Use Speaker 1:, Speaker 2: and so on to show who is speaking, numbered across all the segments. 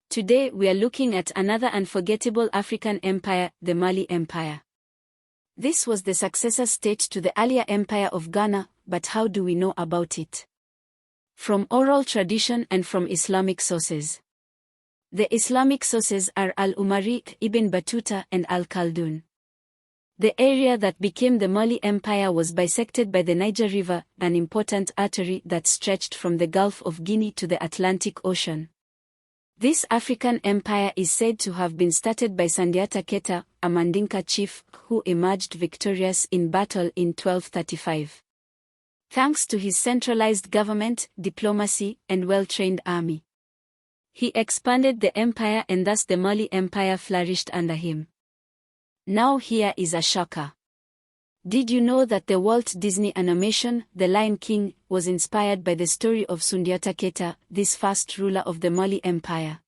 Speaker 1: Today we are looking at another unforgettable African empire, the Mali Empire. This was the successor state to the earlier empire of Ghana, but how do we know about it? From oral tradition and from Islamic sources. The Islamic sources are Al-Umari, Ibn Battuta and Al-Khaldun. The area that became the Mali Empire was bisected by the Niger River, an important artery that stretched from the Gulf of Guinea to the Atlantic Ocean. This African empire is said to have been started by Sundiata Keita, a Mandinka chief, who emerged victorious in battle in 1235. Thanks to his centralized government, diplomacy, and well-trained army. He expanded the empire and thus the Mali Empire flourished under him. Now here is a shocker. Did you know that the Walt Disney animation, The Lion King, was inspired by the story of Sundiata Keita, this first ruler of the Mali Empire?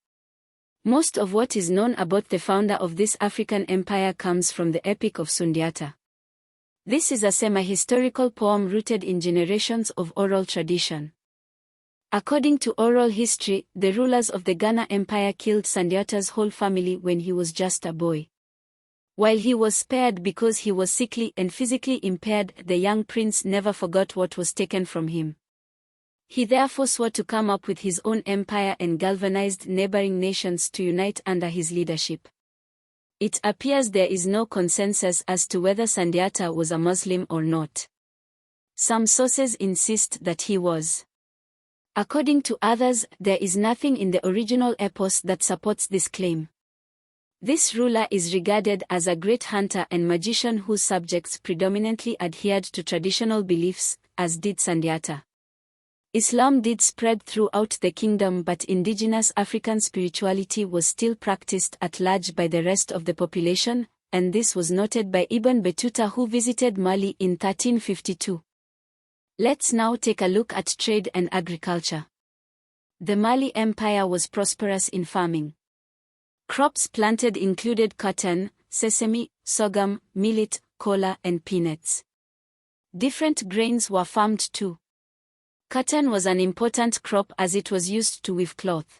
Speaker 1: Most of what is known about the founder of this African empire comes from the Epic of Sundiata. This is a semi-historical poem rooted in generations of oral tradition. According to oral history, the rulers of the Ghana Empire killed Sundiata's whole family when he was just a boy. While he was spared because he was sickly and physically impaired, the young prince never forgot what was taken from him. He therefore swore to come up with his own empire and galvanized neighboring nations to unite under his leadership. It appears there is no consensus as to whether Sundiata was a Muslim or not. Some sources insist that he was. According to others, there is nothing in the original epos that supports this claim. This ruler is regarded as a great hunter and magician whose subjects predominantly adhered to traditional beliefs, as did Sundiata. Islam did spread throughout the kingdom, but indigenous African spirituality was still practiced at large by the rest of the population, and this was noted by Ibn Battuta, who visited Mali in 1352. Let's now take a look at trade and agriculture. The Mali Empire was prosperous in farming. Crops planted included cotton, sesame, sorghum, millet, kola, and peanuts. Different grains were farmed too. Cotton was an important crop as it was used to weave cloth.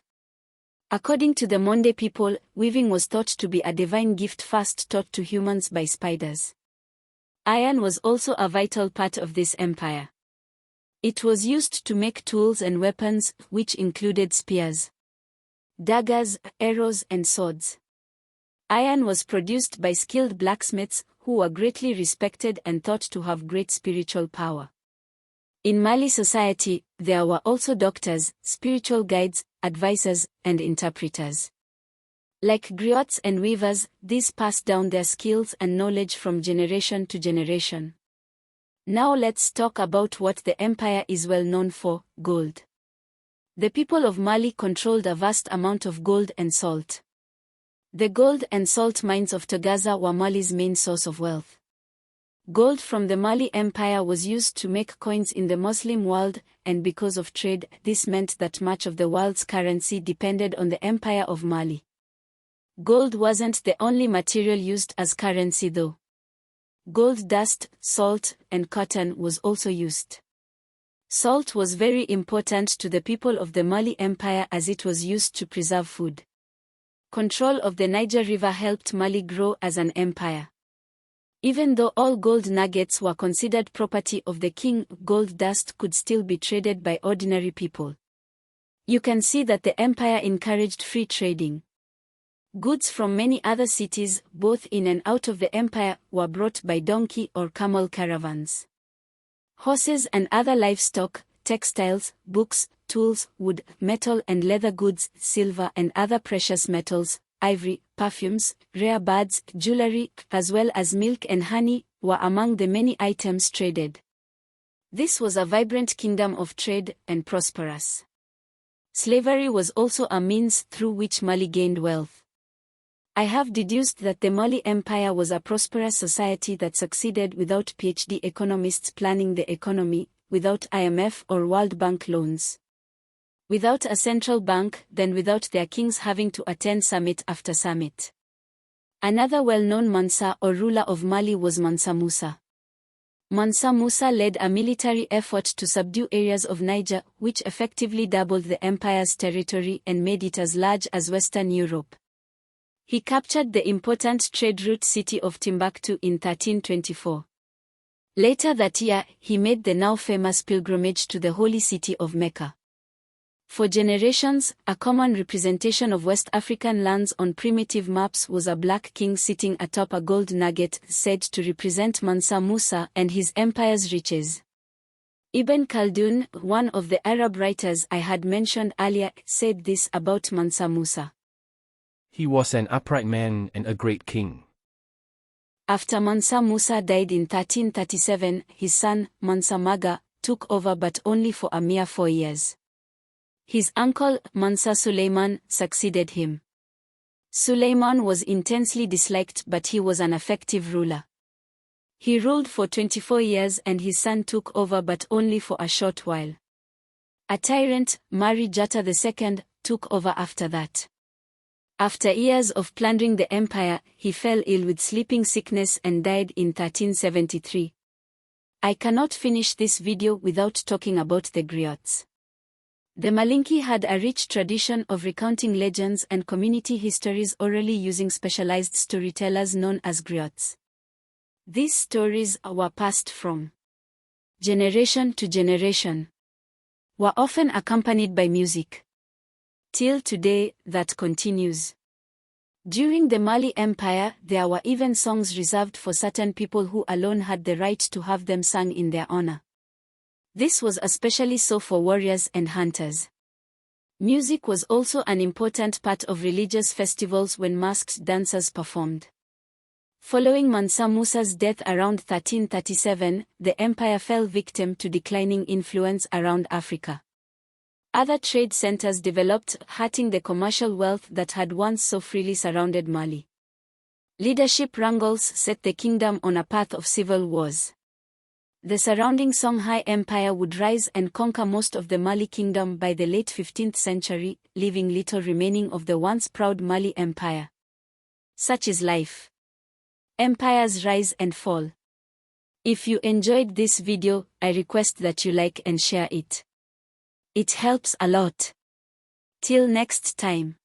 Speaker 1: According to the Monde people, weaving was thought to be a divine gift first taught to humans by spiders. Iron was also a vital part of this empire. It was used to make tools and weapons, which included spears, daggers, arrows, and swords. Iron was produced by skilled blacksmiths, who were greatly respected and thought to have great spiritual power. In Mali society, there were also doctors, spiritual guides, advisors, and interpreters. Like griots and weavers, these passed down their skills and knowledge from generation to generation. Now let's talk about what the empire is well known for: gold. The people of Mali controlled a vast amount of gold and salt. The gold and salt mines of Togaza were Mali's main source of wealth. Gold from the Mali Empire was used to make coins in the Muslim world, and because of trade, this meant that much of the world's currency depended on the Empire of Mali. Gold wasn't the only material used as currency though. Gold dust, salt, and cotton was also used. Salt was very important to the people of the Mali Empire as it was used to preserve food. Control of the Niger River helped Mali grow as an empire. Even though all gold nuggets were considered property of the king, gold dust could still be traded by ordinary people. You can see that the empire encouraged free trading. Goods from many other cities, both in and out of the empire, were brought by donkey or camel caravans. Horses and other livestock, textiles, books, tools, wood, metal and leather goods, silver and other precious metals, ivory, perfumes, rare birds, jewelry, as well as milk and honey, were among the many items traded. This was a vibrant kingdom of trade, and prosperous. Slavery was also a means through which Mali gained wealth. I have deduced that the Mali Empire was a prosperous society that succeeded without PhD economists planning the economy, without IMF or World Bank loans. Without a central bank, then without their kings having to attend summit after summit. Another well-known Mansa or ruler of Mali was Mansa Musa. Mansa Musa led a military effort to subdue areas of Niger, which effectively doubled the empire's territory and made it as large as Western Europe. He captured the important trade route city of Timbuktu in 1324. Later that year, he made the now famous pilgrimage to the holy city of Mecca. For generations, a common representation of West African lands on primitive maps was a black king sitting atop a gold nugget said to represent Mansa Musa and his empire's riches. Ibn Khaldun, one of the Arab writers I had mentioned earlier, said this about Mansa Musa.
Speaker 2: He was an upright man and a great king.
Speaker 1: After Mansa Musa died in 1337, his son, Mansa Maga, took over but only for a mere 4 years. His uncle, Mansa Suleiman, succeeded him. Suleiman was intensely disliked but he was an effective ruler. He ruled for 24 years and his son took over but only for a short while. A tyrant, Mari Jata II, took over after that. After years of plundering the empire, he fell ill with sleeping sickness and died in 1373. I cannot finish this video without talking about the griots. The Malinki had a rich tradition of recounting legends and community histories orally using specialized storytellers known as griots. These stories were passed from generation to generation, were often accompanied by music. Till today, that continues. During the Mali Empire, there were even songs reserved for certain people who alone had the right to have them sung in their honor. This was especially so for warriors and hunters. Music was also an important part of religious festivals when masked dancers performed. Following Mansa Musa's death around 1337, the empire fell victim to declining influence around Africa. Other trade centers developed, hurting the commercial wealth that had once so freely surrounded Mali. Leadership wrangles set the kingdom on a path of civil wars. The surrounding Songhai Empire would rise and conquer most of the Mali kingdom by the late 15th century, leaving little remaining of the once proud Mali Empire. Such is life. Empires rise and fall. If you enjoyed this video, I request that you like and share it. It helps a lot. Till next time.